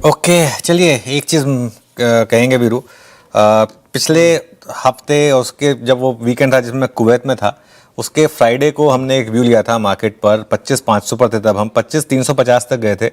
Okay, चलिए एक चीज़ कहेंगे वीरू। पिछले हफ्ते उसके जब वो वीकेंड था जिसमें कुवैत में था, उसके फ्राइडे को हमने एक व्यू लिया था मार्केट पर 25,500 पर थे, तब हम 25,350 तक गए थे।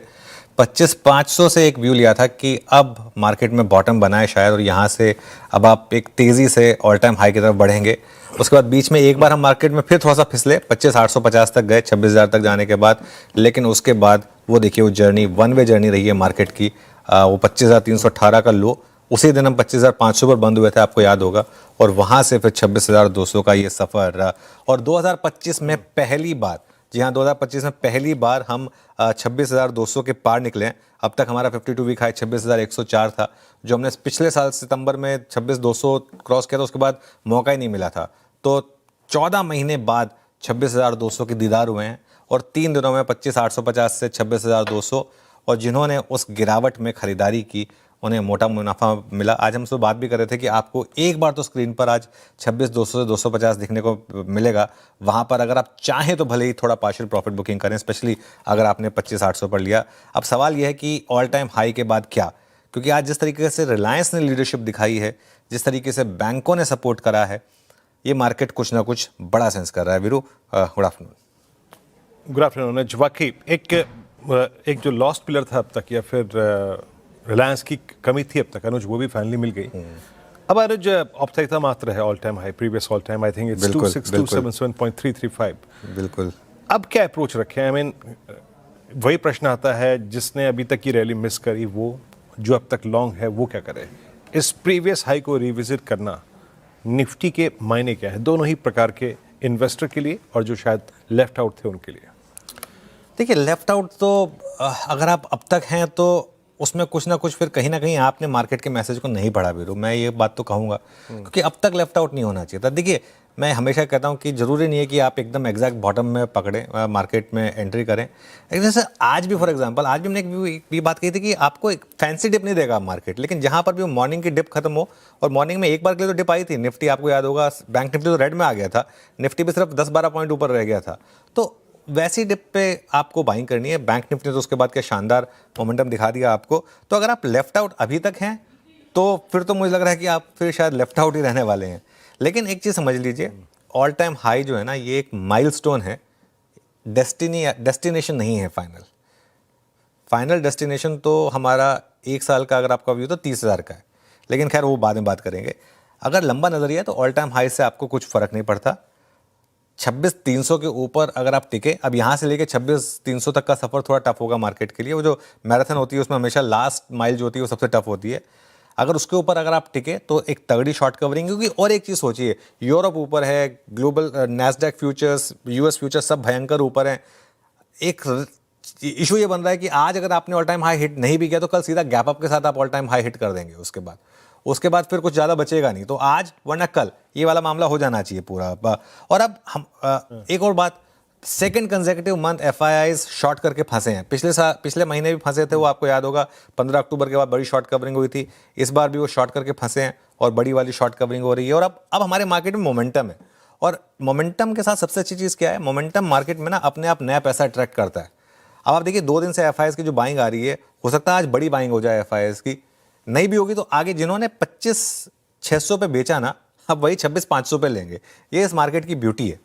25,500 से एक व्यू लिया था कि अब मार्केट में बॉटम बना है शायद, और यहाँ से अब आप एक तेज़ी से ऑल टाइम हाई की तरफ बढ़ेंगे। उसके बाद बीच में एक बार हम मार्केट में फिर थोड़ा सा फिसले, 25,850 तक गए 26,000 तक जाने के बाद। लेकिन उसके बाद वो देखिए, वो जर्नी वन वे जर्नी रही है मार्केट की। वो 25,318 का लो, उसी दिन हम 25,500 पर बंद हुए थे, आपको याद होगा। और वहाँ से फिर 26,200 का ये सफ़र रहा। और 2025 में पहली बार, जी हाँ, 2025 में पहली बार हम 26,200 के पार निकले हैं। अब तक हमारा 52 वीक हाई 26,104 था, जो हमने पिछले साल सितंबर में 26,200 क्रॉस किया था, उसके बाद मौका ही नहीं मिला था। तो 14 महीने बाद 26,200 के दीदार हुए हैं, और 3 दिनों में 25,850 से 26,200। और जिन्होंने उस गिरावट में खरीदारी की, उन्हें मोटा मुनाफा मिला। आज हम उससे बात भी कर रहे थे कि आपको एक बार तो स्क्रीन पर आज 26,200 से 250 दिखने को मिलेगा। वहाँ पर अगर आप चाहें तो भले ही थोड़ा पार्शियल प्रॉफिट बुकिंग करें, स्पेशली अगर आपने 25,800 पर लिया। अब सवाल यह है कि ऑल टाइम हाई के बाद क्या, क्योंकि आज जिस तरीके से रिलायंस ने लीडरशिप दिखाई है, जिस तरीके से बैंकों ने सपोर्ट करा है, ये मार्केट कुछ ना कुछ बड़ा सेंस कर रहा है। Veeru, good afternoon. Good afternoon Anuj. वाकई एक जो लॉस्ट पिलर था अब तक, या फिर रिलायंस की कमी थी अब तक अनुज, वो भी फाइनली मिल गई। अब अनुज औपचारिकता मात्र है all time high, previous all time I think it's 26,277.335। बिल्कुल। अब क्या अप्रोच रखे हैं? आई मीन वही प्रश्न आता है, जिसने अभी तक की रैली मिस करी, वो जो अब तक लॉन्ग है वो क्या करे? इस प्रीवियस हाई को रिविजिट करना निफ्टी के मायने क्या है, दोनों ही प्रकार के इन्वेस्टर के लिए और जो शायद लेफ्ट आउट थे उनके लिए? देखिए, लेफ्ट आउट तो अगर आप अब तक हैं तो उसमें कुछ ना कुछ फिर कहीं ना कहीं आपने मार्केट के मैसेज को नहीं पढ़ा वीरू, मैं ये बात तो कहूँगा। क्योंकि अब तक लेफ्ट आउट नहीं होना चाहिए था। देखिए, मैं हमेशा कहता हूँ कि ज़रूरी नहीं है कि आप एकदम एग्जैक्ट बॉटम में पकड़ें, मार्केट में एंट्री करें। लेकिन जैसे आज भी, फॉर एग्जांपल, आज भी हमने एक बात कही थी कि आपको एक फैंसी डिप नहीं देगा मार्केट, लेकिन जहाँ पर भी वो मॉर्निंग की डिप खत्म हो, और मॉर्निंग में एक बार के लिए तो डिप आई थी निफ्टी, आपको याद होगा, बैंक निफ्टी तो रेड में आ गया था, निफ्टी भी सिर्फ 10-12 पॉइंट ऊपर रह गया था। तो वैसी डिप पे आपको बाइंग करनी है। बैंक निफ्टी ने तो उसके बाद क्या शानदार मोमेंटम दिखा दिया आपको। तो अगर आप लेफ्ट आउट अभी तक हैं तो फिर तो मुझे लग रहा है कि आप फिर शायद लेफ्ट आउट ही रहने वाले हैं। लेकिन एक चीज़ समझ लीजिए, ऑल टाइम हाई जो है ना, ये एक माइलस्टोन है, डेस्टिनेशन नहीं है फाइनल डेस्टिनेशन तो हमारा एक साल का अगर आपका व्यू तो 30,000 का है। लेकिन खैर वो बाद में बात करेंगे। अगर लंबा नज़रिया है तो ऑल टाइम हाई से आपको कुछ फ़र्क नहीं पड़ता। 26,300 के ऊपर अगर आप टिके, अब यहाँ से लेके 26,300 तक का सफ़र थोड़ा टफ होगा मार्केट के लिए। वो जो मैराथन होती है उसमें हमेशा लास्ट माइल जो होती है वो सबसे टफ होती है। अगर उसके ऊपर अगर आप टिके तो एक तगड़ी शॉर्ट कवरिंग, क्योंकि और एक चीज़ सोचिए, यूरोप ऊपर है, global Nasdaq futures, US futures सब भयंकर ऊपर हैं। एक इशू ये बन रहा है कि आज अगर आपने ऑल टाइम हाई हिट नहीं भी किया तो कल सीधा गैप अप के साथ आप ऑल टाइम हाई हिट कर देंगे। उसके बाद फिर कुछ ज़्यादा बचेगा नहीं। तो आज वरना कल ये वाला मामला हो जाना चाहिए पूरा। और अब हम एक और बात, second consecutive month FIIs short करके फंसे हैं। पिछले महीने भी फंसे थे, वो आपको याद होगा, 15 अक्टूबर के बाद बड़ी शॉर्ट कवरिंग हुई थी। इस बार भी वो शॉर्ट करके फंसे हैं और बड़ी वाली शॉर्ट कवरिंग हो रही है। और अब हमारे मार्केट में मोमेंटम है, और मोमेंटम के साथ सबसे अच्छी चीज़ क्या है, मोमेंटम मार्केट में ना अपने आप नया पैसा अट्रैक्ट करता है। अब आप देखिए, 2 दिन से एफआईआईज की जो बाइंग आ रही है, हो सकता है आज बड़ी बाइंग हो जाए एफआईआईज की, नहीं भी होगी तो आगे जिन्होंने 25,600 पे बेचा ना, अब वही 26,500 पे लेंगे। ये इस मार्केट की ब्यूटी है।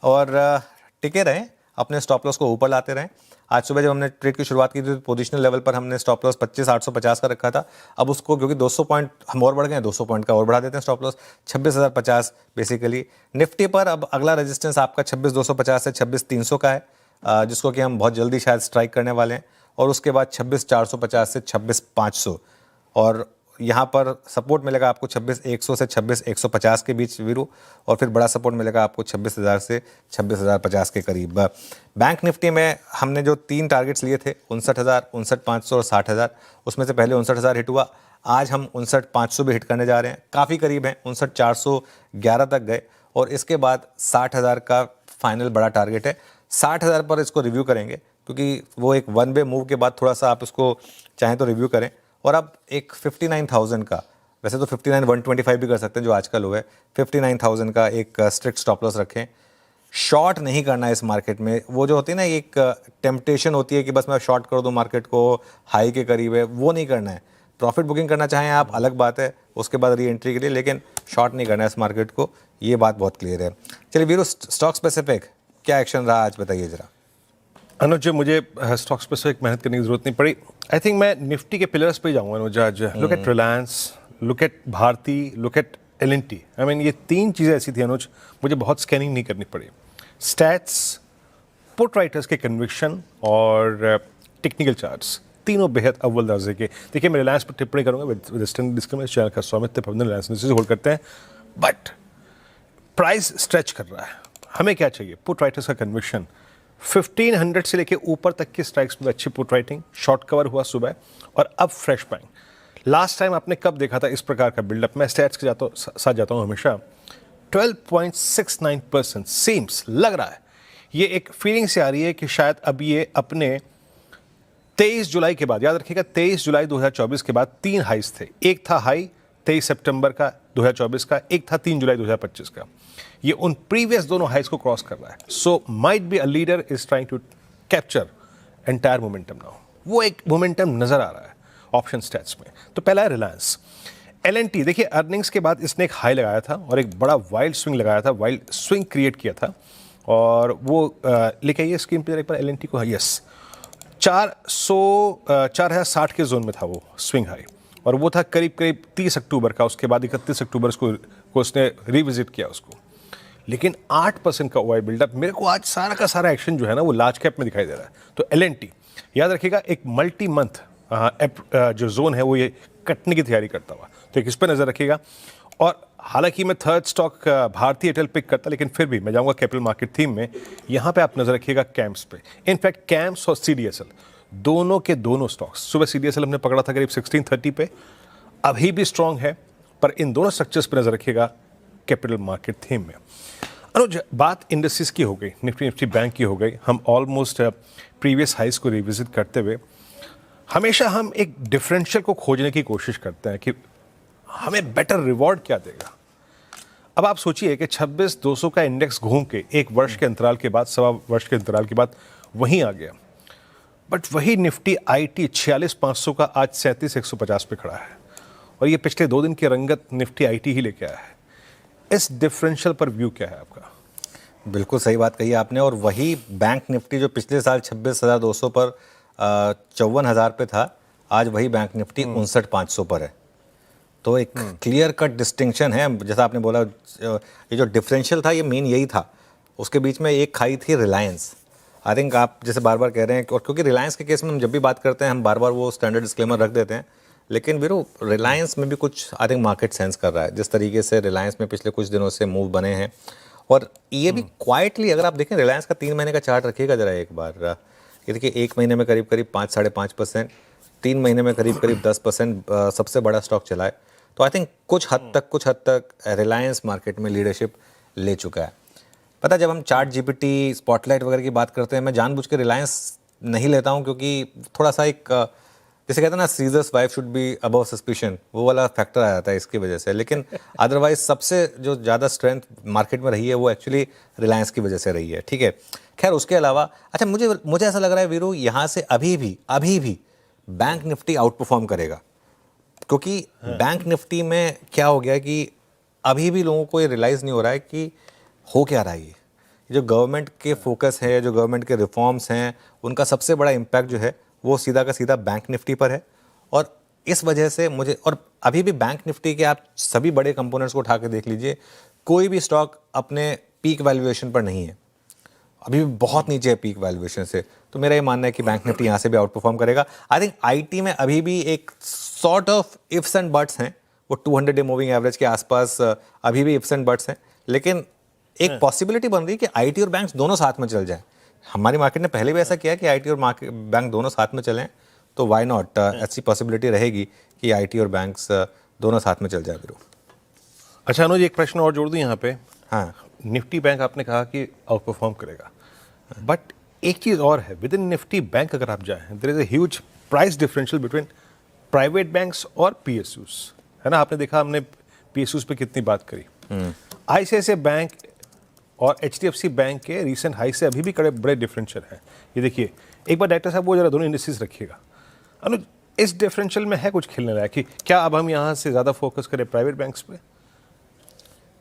और टिके रहें, अपने स्टॉप लॉस को ऊपर लाते रहें। आज सुबह जब हमने ट्रेड की शुरुआत की थी तो पोजिशनल लेवल पर हमने स्टॉप लॉस 25,850 का रखा था। अब उसको, क्योंकि 200 पॉइंट हम और बढ़ गए हैं, 200 पॉइंट का और बढ़ा देते हैं स्टॉप लॉस, 26,050 बेसिकली। निफ्टी पर अब अगला रेजिस्टेंस आपका 26,250 से 26,300 का है, जिसको कि हम बहुत जल्दी शायद स्ट्राइक करने वाले हैं। और उसके बाद 26,450 से 26,500, और यहाँ पर सपोर्ट मिलेगा आपको 26,100 से 26,150 के बीच वीरू। और फिर बड़ा सपोर्ट मिलेगा आपको 26,000 से 26,050 के करीब। बैंक निफ्टी में हमने जो 3 टारगेट्स लिए थे, 59,000, 59,500 और 60,000, उसमें से पहले 59,000 हिट हुआ। आज हम 59,500 भी हिट करने जा रहे हैं, काफ़ी करीब हैं, 59,411 तक गए। और इसके बाद 60,000 का फाइनल बड़ा टारगेट है। 60,000 पर इसको रिव्यू करेंगे, क्योंकि वो एक वन वे मूव के बाद थोड़ा सा आप इसको चाहें तो रिव्यू करें। और अब एक 59,000 का, वैसे तो 59,125 भी कर सकते हैं जो आज का लो है, 59,000 का एक स्ट्रिक्ट स्टॉप लॉस रखें। शॉर्ट नहीं करना है इस मार्केट में। वो जो होती है ना, एक टेम्पटेशन होती है कि बस मैं शॉर्ट कर दूं मार्केट को, हाई के करीब है, वो नहीं करना है। प्रॉफिट बुकिंग करना चाहें आप, अलग बात है, उसके बाद री एंट्री के लिए, लेकिन शॉर्ट नहीं करना है इस मार्केट को, ये बात बहुत क्लियर है। चलिए वीरू, स्टॉक स्पेसिफिक क्या एक्शन रहा आज, बताइए जरा। अनुज जी, मुझे स्टॉक स्पेसिफिक मेहनत करने की जरूरत नहीं पड़ी। आई थिंक मैं निफ्टी के पिलर्स पे जाऊंगा अनुज आज। Look at Reliance, look at Bharti, look at LNT। I mean ये तीन चीज़ें ऐसी थी अनुज, मुझे बहुत स्कैनिंग नहीं करनी पड़ी। स्टैट्स, पुट राइटर्स के कन्विक्शन और टेक्निकल चार्ट्स, तीनों बेहद अव्वल दर्जे के। देखिए, मैं रिलायंस पर टिप्पणी करूंगा विद स्टैंडर्ड डिस्क्लेमर, चैनल का स्वामित्व प्रबंधन रिलायंस इंडस्ट्रीज होल्ड करते हैं, बट प्राइस स्ट्रेच कर रहा है। हमें क्या चाहिए? पुट राइटर्स का कन्विक्शन। 1500 से लेके ऊपर तक की स्ट्राइक्स में अच्छी पुट राइटिंग, शॉर्ट कवर हुआ सुबह, और अब फ्रेश बाइंग। लास्ट टाइम आपने कब देखा था इस प्रकार का बिल्डअप? मैं स्टैट्स के साथ जाता हूँ हमेशा। 12.69% सीम्स, लग रहा है, ये एक फीलिंग से आ रही है कि शायद अब ये अपने 23 जुलाई के बाद, याद रखिएगा 23 जुलाई 2024 के बाद 3 हाइस थे। एक था हाई 23 सितंबर का 2024 का, एक था 3 जुलाई 2025 का। ये उन प्रीवियस दोनों हाइस को क्रॉस कर रहा है। So might be a leader is trying to capture entire momentum now. वो एक मोमेंटम नजर आ रहा है ऑप्शन स्टैट्स में। तो पहला है रिलायंस। LNT, देखिए अर्निंग्स के बाद इसने एक हाई लगाया था और एक बड़ा वाइल्ड स्विंग लगाया था, वाइल्ड स्विंग क्रिएट किया था, और वो लेके आइए स्क्रीन पर एक बार LNT को। यस, 460 के जोन में था वो स्विंग हाई, और वो था करीब करीब 30 अक्टूबर का। उसके बाद 31 अक्टूबर को उसने रिविजिट किया उसको, लेकिन 8% का OI बिल्डअप। मेरे को आज सारा का सारा एक्शन जो है ना वो लार्ज कैप में दिखाई दे रहा है। तो LNT याद रखिएगा, एक मल्टी मंथ जो जोन है वो ये कटने की तैयारी करता हुआ, तो एक इस पर नजर रखिएगा। और हालांकि मैं थर्ड स्टॉक भारतीय एयरटेल पिक करता, लेकिन फिर भी मैं जाऊंगा कैपिटल मार्केट थीम में। यहां पे आप नजर रखिएगा कैम्प्स पे। इनफैक्ट कैम्प्स और CDSL दोनों के दोनों स्टॉक्स, सुबह CDSL हमने पकड़ा था करीब 1630 पे, अभी भी स्ट्रांग है, पर इन दोनों स्ट्रक्चर्स पे नजर रखिएगा कैपिटल मार्केट थीम में। अनुज, बात इंडस्ट्रीज की हो गई, निफ्टी बैंक की हो गई। हम ऑलमोस्ट प्रीवियस हाइस को रिविजिट करते हुए हमेशा हम एक डिफरेंशियल को खोजने की कोशिश करते हैं कि हमें बेटर रिवॉर्ड क्या देगा। अब आप सोचिए कि 26,200 का इंडेक्स घूम के एक वर्ष के अंतराल के बाद, सवा वर्ष के अंतराल के बाद वहीं आ गया, बट वही निफ्टी IT 46,500 का आज 37,150 पे खड़ा है, और ये पिछले 2 दिन की रंगत निफ्टी IT ही लेके आया है। इस डिफरेंशियल पर व्यू क्या है आपका? बिल्कुल सही बात कही आपने। और वही बैंक निफ्टी जो पिछले साल 26,200 पर 54,000 पे था, आज वही बैंक निफ्टी 59,500 पर है। तो एक क्लियर कट डिस्टिंक्शन है। जैसा आपने बोला, ये जो डिफरेंशियल था ये मेन यही था। उसके बीच में एक खाई थी रिलायंस। आई थिंक आप जैसे बार बार कह रहे हैं, और क्योंकि रिलायंस के केस में हम जब भी बात करते हैं हम बार बार वो स्टैंडर्ड डिस्क्लेमर रख देते हैं, लेकिन वीरू रिलायंस में भी कुछ आई थिंक मार्केट सेंस कर रहा है। जिस तरीके से रिलायंस में पिछले कुछ दिनों से मूव बने हैं, और ये भी क्वाइटली, अगर आप देखें रिलायंस का 3 महीने का चार्ट रखिएगा जरा एक बार, ये देखिए 1 महीने में करीब करीब 5-5.5%, 3 महीने में करीब करीब 10% सबसे बड़ा स्टॉक चला है। तो आई थिंक कुछ हद तक रिलायंस मार्केट में लीडरशिप ले चुका है। पता, जब हम चार्ट GPT, स्पॉटलाइट वगैरह की बात करते हैं, मैं जानबूझ के रिलायंस नहीं लेता हूं, क्योंकि थोड़ा सा एक जैसे कहते हैं ना, seizures wife should be above suspicion, वो वाला फैक्टर आ जाता है इसकी वजह से। लेकिन अदरवाइज सबसे जो ज़्यादा स्ट्रेंथ मार्केट में रही है वो एक्चुअली रिलायंस की वजह से रही है। ठीक है, खैर उसके अलावा अच्छा, मुझे ऐसा लग रहा है वीरू, यहाँ से अभी भी बैंक निफ्टी आउट परफॉर्म करेगा, क्योंकि बैंक निफ्टी में क्या हो गया कि अभी भी लोगों को ये रियलाइज़ नहीं हो रहा है कि हो क्या रहा है। ये जो गवर्नमेंट के फोकस है, जो गवर्नमेंट के रिफॉर्म्स हैं, उनका सबसे बड़ा इम्पैक्ट जो है वो सीधा का सीधा बैंक निफ्टी पर है। और इस वजह से मुझे, और अभी भी बैंक निफ्टी के आप सभी बड़े कंपोनेंट्स को उठा के देख लीजिए, कोई भी स्टॉक अपने पीक वैल्यूएशन पर नहीं है, अभी भी बहुत नीचे है पीक वैल्यूएशन से। तो मेरा ये मानना है कि बैंक निफ्टी यहाँ से भी आउट परफॉर्म करेगा। आई थिंक IT में अभी भी एक sort of ifs and buts हैं, वो 200 डे मूविंग एवरेज के आसपास अभी भी इफ्स एंड बट्स हैं, लेकिन एक पॉसिबिलिटी बन रही है कि IT और बैंक्स दोनों साथ में चल जाएं। हमारी मार्केट ने पहले भी ऐसा किया कि IT और बैंक दोनों साथ में चलें, तो वाई नॉट, ऐसी पॉसिबिलिटी रहेगी कि IT और बैंक्स दोनों साथ में चल जाए। अच्छा अनुज, एक प्रश्न और जोड़ दूं यहाँ पे। हाँ, निफ्टी बैंक आपने कहा कि आउट परफॉर्म करेगा, बट एक चीज़ और है, विद इन निफ्टी बैंक अगर आप जाएं, there is a huge price differential between private banks और PSUs, है ना। आपने देखा हमने PSUs पे कितनी बात करी। ICICI बैंक और HDFC बैंक के रीसेंट हाई से अभी भी बड़े डिफरेंशियल हैं। ये देखिए, एक बार डायरेक्टर साहब वो जरा दोनों इंडस्ट्रीज रखिएगा। अनुज, इस डिफरेंशियल में है कुछ खेलने लायक कि क्या अब हम यहाँ से ज़्यादा फोकस करें प्राइवेट बैंक्स पे?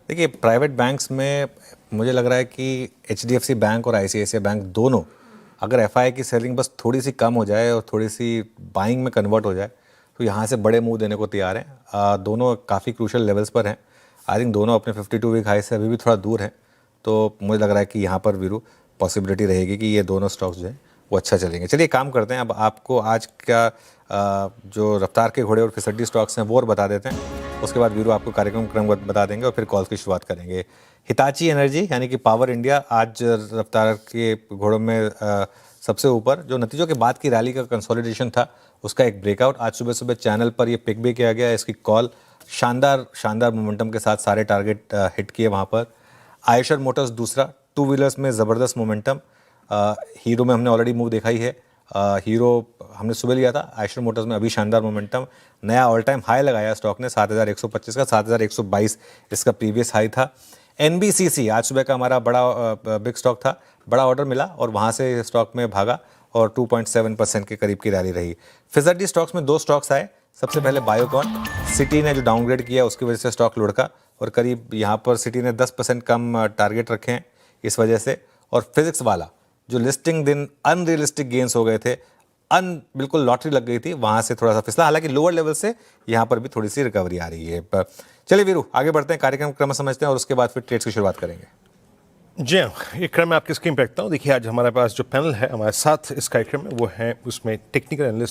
देखिए, प्राइवेट बैंक्स में मुझे लग रहा है कि HDFC बैंक और ICICI बैंक दोनों, अगर FI की सेलिंग बस थोड़ी सी कम हो जाए और थोड़ी सी बाइंग में कन्वर्ट हो जाए तो यहाँ से बड़े मूव देने को तैयार हैं। दोनों काफ़ी क्रूशल लेवल्स पर हैं। आई थिंक दोनों अपने 52 वीक हाई से अभी भी थोड़ा दूर हैं, तो मुझे लग रहा है कि यहाँ पर वीरू पॉसिबिलिटी रहेगी कि ये दोनों स्टॉक्स जो हैं वो अच्छा चलेंगे। चलिए काम करते हैं, अब आपको आज का जो रफ्तार के घोड़े और फिसड्डी स्टॉक्स हैं वो और बता देते हैं। उसके बाद वीरू आपको कार्यक्रम क्रम बता देंगे और फिर कॉल्स की शुरुआत करेंगे। हिताची एनर्जी यानी कि पावर इंडिया आज रफ्तार के घोड़ों में सबसे ऊपर, जो नतीजों के बाद की रैली का कंसोलिडेशन था उसका एक ब्रेकआउट। आज सुबह सुबह चैनल पर ये पिक भी किया गया, इसकी कॉल शानदार मोमेंटम के साथ सारे टारगेट हिट किए वहाँ पर। आयशर मोटर्स दूसरा, टू व्हीलर्स में ज़बरदस्त मोमेंटम। हीरो में हमने ऑलरेडी मूव देखा ही है, हीरो हमने सुबह लिया था। आयशर मोटर्स में अभी शानदार मोमेंटम, नया ऑल टाइम हाई लगाया स्टॉक ने 7125 का, 7122 इसका प्रीवियस हाई था। NBCC आज सुबह का हमारा बड़ा बिग स्टॉक था, बड़ा ऑर्डर मिला और वहाँ से स्टॉक में भागा और 2.7% के करीब की रैली रही। फिसड्डी स्टॉक्स में दो स्टॉक्स आए। सबसे पहले बायोकॉन, सिटी ने जो डाउनग्रेड किया उसकी वजह से स्टॉक लुढ़का और करीब यहाँ पर सिटी ने 10% कम टारगेट रखे हैं इस वजह से। और फिजिक्स वाला जो लिस्टिंग दिन अनरियलिस्टिक गेंस हो गए थे, बिल्कुल लॉटरी लग गई थी, वहाँ से थोड़ा सा फिसला, हालांकि लोअर लेवल से यहाँ पर भी थोड़ी सी रिकवरी आ रही है। चलिए वीरू आगे बढ़ते हैं, कार्यक्रम क्रम समझते हैं और उसके बाद फिर ट्रेड्स की शुरुआत करेंगे। जी हाँ, एक क्रम में आपकी स्क्रीन पर रखता हूँ। देखिए, आज हमारे पास जो पैनल है हमारे साथ इस कार्यक्रम में वो है, उसमें टेक्निकल एनालिस्ट